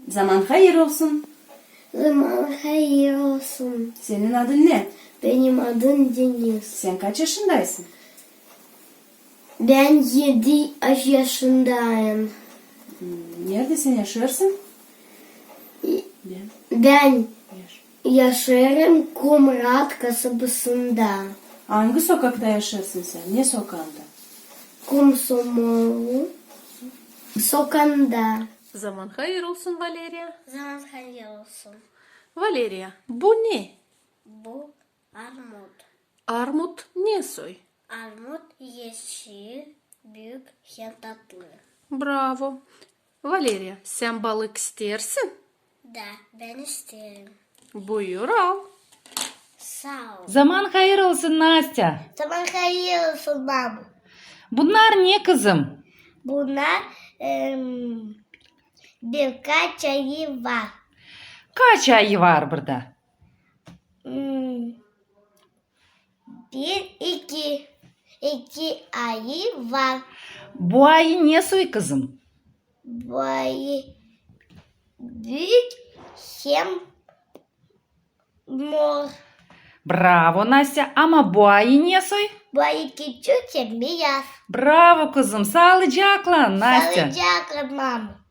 Zaman hayır olsun. Zaman hayır olsun. Senin adın ne? Benim adım Deniz. Sen kaç yaşındaysın? Ben 7 yaşındayım. Nerede sen yaşıyorsun? Ben yaşıyorum Kumrat kasabasında. Hangi sokakta yaşıyorsun sen? Ne sokağında? Komsomol sokağında. Zaman hayır olsun Valeria. Zaman hayır olsun. Valeria, bu ne? Bu armut. Armut ne soy? Armut yeşil, büyük, hem tatlı. Bravo. Valeria, sen balık istersin? Da, ben isterim. Buyur al. Sağ ol. Zaman hayır olsun Nastya. Zaman hayır olsun baba. Bunlar ne kızım? Bunlar birkaç ayı var. Kaç ayı var burada? Bir, iki ayı var. Bu ayı ne soy kızım? Bu ayı büyük hem mor. Bravo Nastya, ama bu ayı ne soy? Bu ayı küçük hem beyaz. Bravo kızım, sağlıcakla Nastya. Sağlıcakla mama.